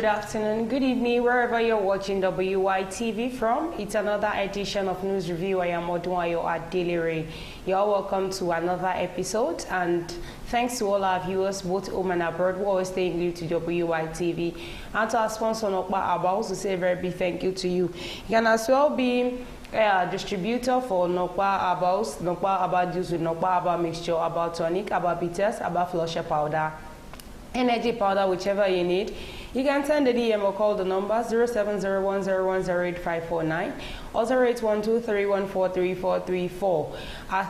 good afternoon, good evening, wherever you're watching WYTV from. It's another edition of News Review. I am Odunayo Adelere. You're welcome to another episode, and thanks to all our viewers, both home and abroad, who always stay glued to WYTV. And to our sponsor, Nokpa Aba, also say a very big thank you to you. You can as well be a distributor for Nokpa Abaus, Nokpa Aba juice with Nokpa Aba mixture, Aba tonic, Aba bitters, Aba flusher powder, energy powder, whichever you need. You can send the DM or call the number 0701010854 or 0812314334.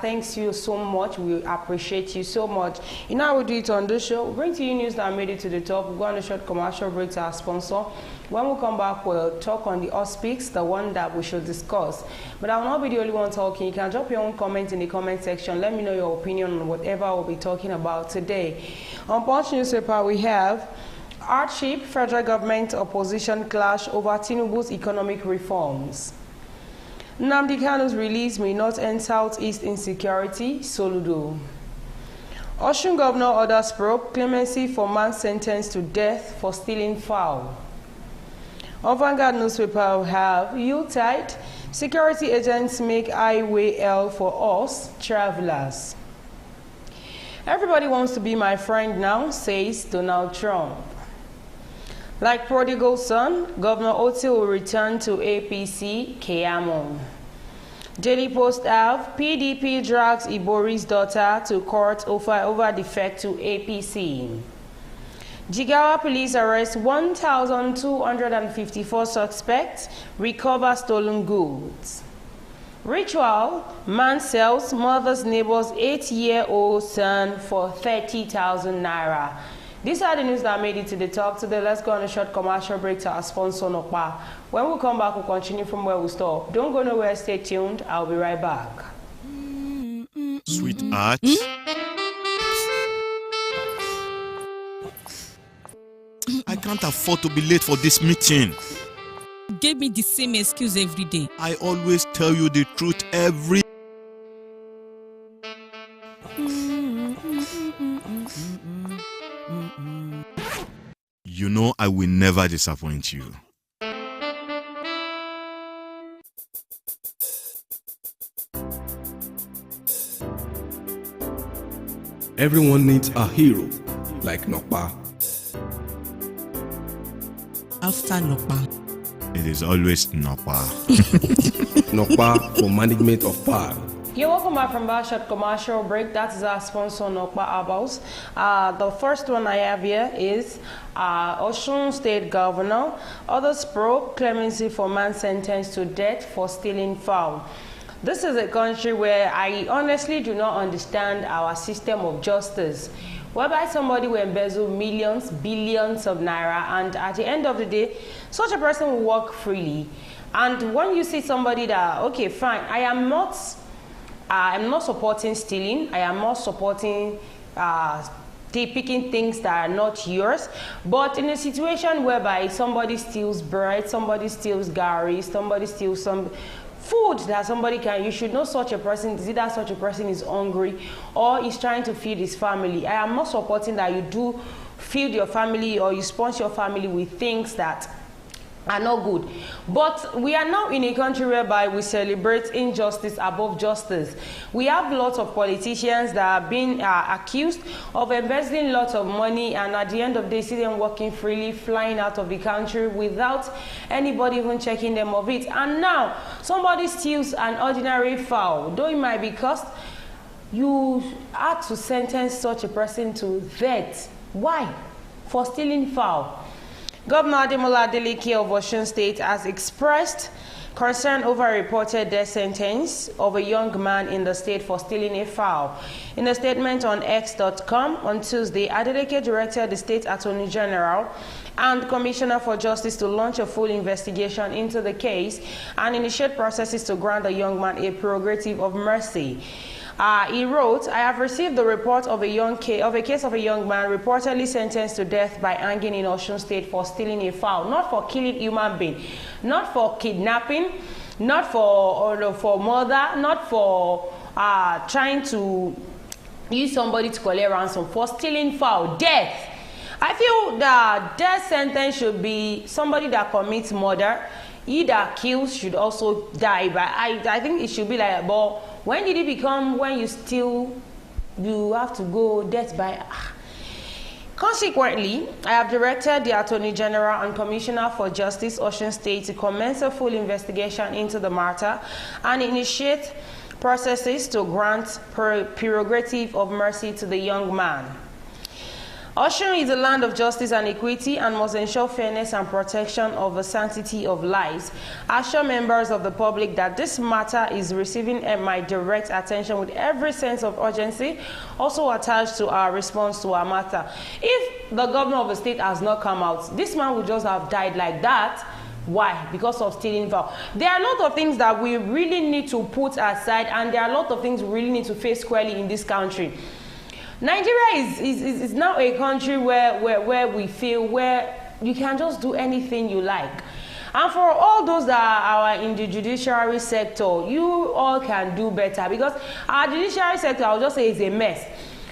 Thanks to you so much. We appreciate you so much. You know how we do it on this show. We bring to you news that made it to the top. We go on a short commercial break to our sponsor. When we come back, we'll talk on the auspics, the one that we should discuss. But I will not be the only one talking. You can drop your own comment in the comment section. Let me know your opinion on whatever we'll be talking about today. On Punch newspaper, we have hardship, federal government opposition clash over Tinubu's economic reforms. Nnamdi Kanu's release may not end Southeast insecurity, Soludo. Osun governor orders probe Clemency for man sentenced to death for stealing fowl. On Vanguard newspaper, we have Yuletide, security agents make highway L for us, travelers. Everybody wants to be my friend now, says Donald Trump. Like prodigal son, Governor Oti will return to APC, Keyamo. Daily Post have PDP drags Ibori's daughter to court over defect to APC. Jigawa police arrest 1,254 suspects, recover stolen goods. Ritual, man sells mother's neighbor's 8-year-old son for 30,000 naira. These are the news that made it to the top today. Let's go on a short commercial break to our sponsor, Nokpa. When we come back, we'll continue from where we stop. Don't go nowhere, stay tuned. I'll be right back. Sweetheart. I can't afford to be late for this meeting. Give me the same excuse every day. I always tell you the truth every... You know I will never disappoint you. Everyone needs a hero like Nokpa. After Nokpa, It is always Nokpa. Nokpa for management of power. You're welcome back from that short commercial break. That is our sponsor, Nokpa Abaus. The first one I have here is Osun State Governor. Others probe Clemency for man sentenced to death for stealing fowl. This is a country where I honestly do not understand our system of justice, whereby somebody will embezzle millions, billions of naira, and at the end of the day, such a person will walk freely. And when you see somebody that, okay, fine, I'm not supporting stealing. I am not supporting picking things that are not yours. But in a situation whereby somebody steals bread, somebody steals gari, somebody steals some food that somebody can, you should know such a person, is either such a person is hungry or is trying to feed his family. I am not supporting that you do feed your family or you sponsor your family with things that are not good. But we are now in a country whereby we celebrate injustice above justice. We have lots of politicians that are being accused of embezzling lots of money, and at the end of the day, see them walking freely, flying out of the country without anybody even checking them of it. And now, somebody steals an ordinary fowl, though it might be cost, you had to sentence such a person to death. Why? For stealing fowl. Governor Ademola Adeleke of Osun State has expressed concern over a reported death sentence of a young man in the state for stealing a fowl. In a statement on X.com on Tuesday, Adeleke directed the state attorney general and Commissioner for Justice to launch a full investigation into the case and initiate processes to grant the young man a prerogative of mercy. He wrote, I have received the report of a case of a young man reportedly sentenced to death by hanging in Osun State for stealing a fowl, not for killing human being, not for kidnapping, not for murder, not for trying to use somebody to collect ransom, for stealing fowl, death. I feel the death sentence should be somebody that commits murder. He that kills should also die. But I think it should be like, but when did it become when you steal, you have to go death by... Consequently, I have directed the Attorney General and Commissioner for Justice, Osun State, to commence a full investigation into the matter and initiate processes to grant prerogative of mercy to the young man. Osun is a land of justice and equity and must ensure fairness and protection of the sanctity of lives. I assure members of the public that this matter is receiving my direct attention with every sense of urgency, also attached to our response to our matter. If the governor of the state has not come out, this man would just have died like that. Why? Because of stealing fowl. There are a lot of things that we really need to put aside, and there are a lot of things we really need to face squarely in this country. Nigeria is now a country where we feel where you can just do anything you like. And for all those that are in the judiciary sector, you all can do better, because our judiciary sector, I'll just say, is a mess.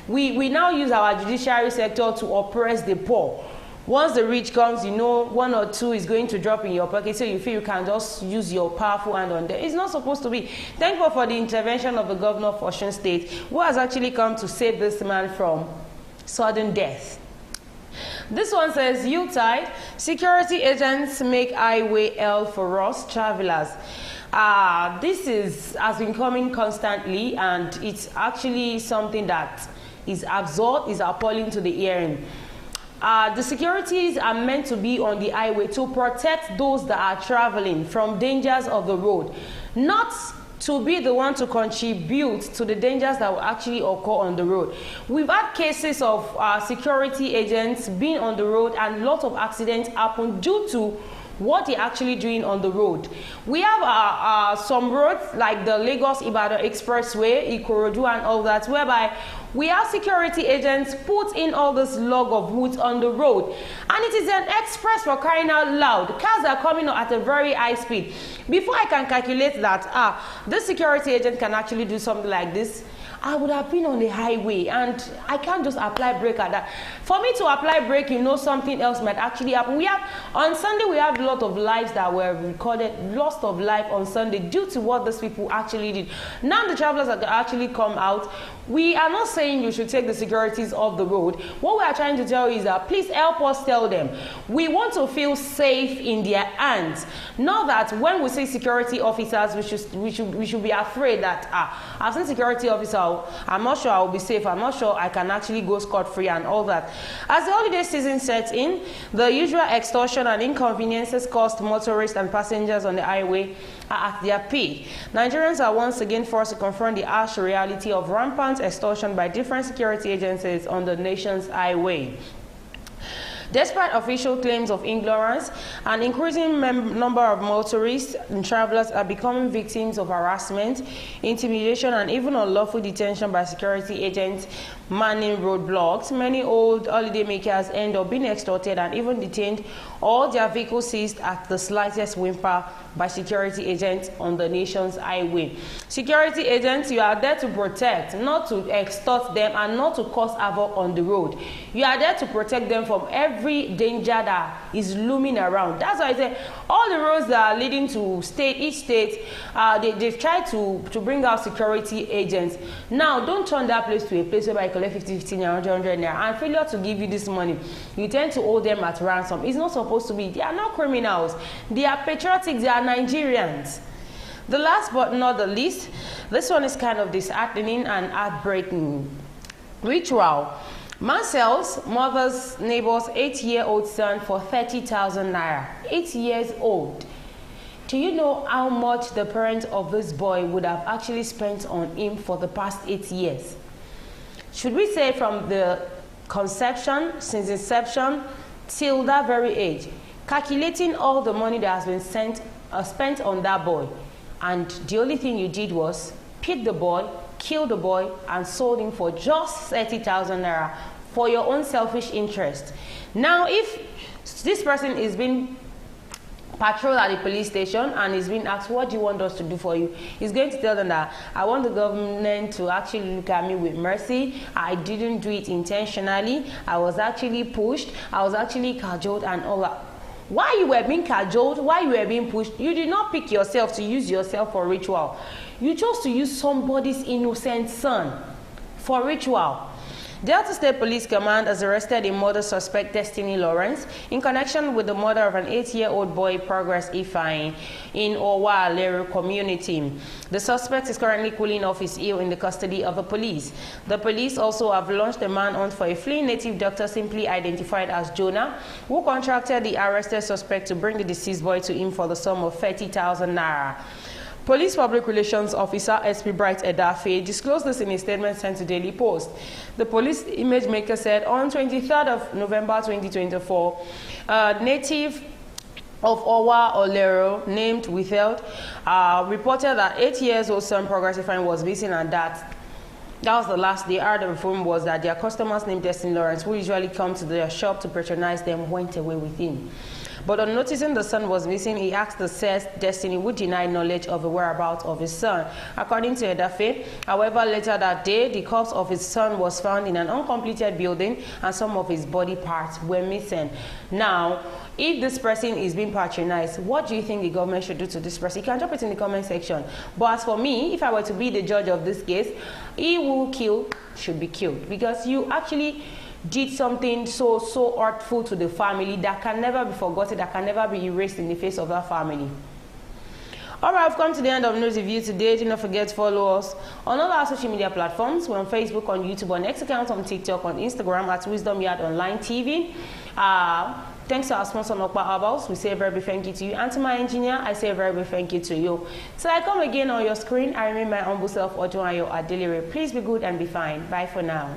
We now use our judiciary sector to oppress the poor. Once the rich comes, you know, 1 or 2 is going to drop in your pocket, so you feel you can just use your powerful hand on them. It's not supposed to be. Thankful for the intervention of the governor of Osun State, who has actually come to save this man from sudden death. This one says, Yuletide, security agents make highway hell for us travelers. This has been coming constantly, and it's actually something that is absurd, is appalling to the hearing. The securities are meant to be on the highway to protect those that are traveling from dangers of the road, not to be the one to contribute to the dangers that will actually occur on the road. We've had cases of security agents being on the road, and lots of accidents happen due to what they're actually doing on the road. We have some roads like the Lagos-Ibadan Expressway, Ikorodu and all that, whereby we have security agents put in all this log of wood on the road. And it is an express, for crying out loud. Cars are coming at a very high speed. Before I can calculate that, this security agent can actually do something like this, I would have been on the highway, and I can't just apply brake at that. For me to apply brake, you know, something else might actually happen. On Sunday, we have a lot of lives that were recorded, loss of life on Sunday due to what these people actually did. Now the travelers that actually come out, we are not saying you should take the securities off the road. What we are trying to tell you is that please help us tell them. We want to feel safe in their hands. Not that when we say security officers, we should be afraid that I've seen security officer, I'm not sure I will be safe, I'm not sure I can actually go scot-free and all that. As the holiday season sets in, the usual extortion and inconveniences caused motorists and passengers on the highway are at their peak. Nigerians are once again forced to confront the harsh reality of rampant extortion by different security agencies on the nation's highway. Despite official claims of ignorance, an increasing number of motorists and travelers are becoming victims of harassment, intimidation, and even unlawful detention by security agents manning roadblocks. Many old holiday makers end up being extorted and even detained, or their vehicles seized at the slightest whimper by security agents on the nation's highway. Security agents, you are there to protect, not to extort them and not to cause havoc on the road. You are there to protect them from every danger that is looming around. That's why I say all the roads that are leading to each state, they've tried to bring out security agents. Now, don't turn that place to a place where I collect 50, 15, 100 naira, and failure to give you this money, you tend to hold them at ransom. It's not supposed to be. They are not criminals. They are patriotic. They are Nigerians. The last but not the least, this one is kind of disheartening and heartbreaking. Ritual. Man sells mother's neighbor's 8-year-old son for 30,000 naira. 8 years old. Do you know how much the parents of this boy would have actually spent on him for the past 8 years? Should we say from the conception, since inception, till that very age, calculating all the money that has been spent on that boy, and the only thing you did was pick the boy, kill the boy, and sold him for just 30,000 naira for your own selfish interest. Now, if this person is being patrol at the police station and is being asked, what do you want us to do for you? He's going to tell them that I want the government to actually look at me with mercy. I didn't do it intentionally. I was actually pushed. I was actually cajoled and all that. Why you were being cajoled, why you were being pushed, you did not pick yourself to use yourself for ritual. You chose to use somebody's innocent son for ritual. Delta State Police Command has arrested a murder suspect, Destiny Lawrence, in connection with the murder of an 8-year-old boy, Progress Ifeanyi, in Owa Leru community. The suspect is currently cooling off his ill in the custody of the police. The police also have launched a manhunt for a fleeing native doctor simply identified as Jonah, who contracted the arrested suspect to bring the deceased boy to him for the sum of 30,000 naira. Police Public Relations Officer SP Bright Edafe disclosed this in a statement sent to Daily Post. The police image maker said on 23rd of November 2024, a native of Owa Olero named Withheld reported that 8-year-old son Progress Ifeanyi was missing, and that was the last they heard of him was that their customers named Destiny Lawrence, who usually come to their shop to patronize them, went away with him. But on noticing the son was missing, he asked the said Destiny, who denied knowledge of the whereabouts of his son. According to Edafe, however, later that day, the corpse of his son was found in an uncompleted building and some of his body parts were missing. Now, if this person is being patronized, what do you think the government should do to this person? You can drop it in the comment section. But as for me, if I were to be the judge of this case, he who killed should be killed, because you actually did something so hurtful to the family that can never be forgotten, that can never be erased in the face of that family. Alright, I've come to the end of news review today. Do not forget to follow us on all our social media platforms. We're on Facebook, on YouTube, on X account, on TikTok, on Instagram at Wisdom Yard Online TV. Thanks to our sponsor, Nokpa Herbals. We say a very big thank you to you. And to my engineer, I say a very big thank you to you. Till I come again on your screen, I remain my humble self, Ojunayo Adelere. Please be good and be fine. Bye for now.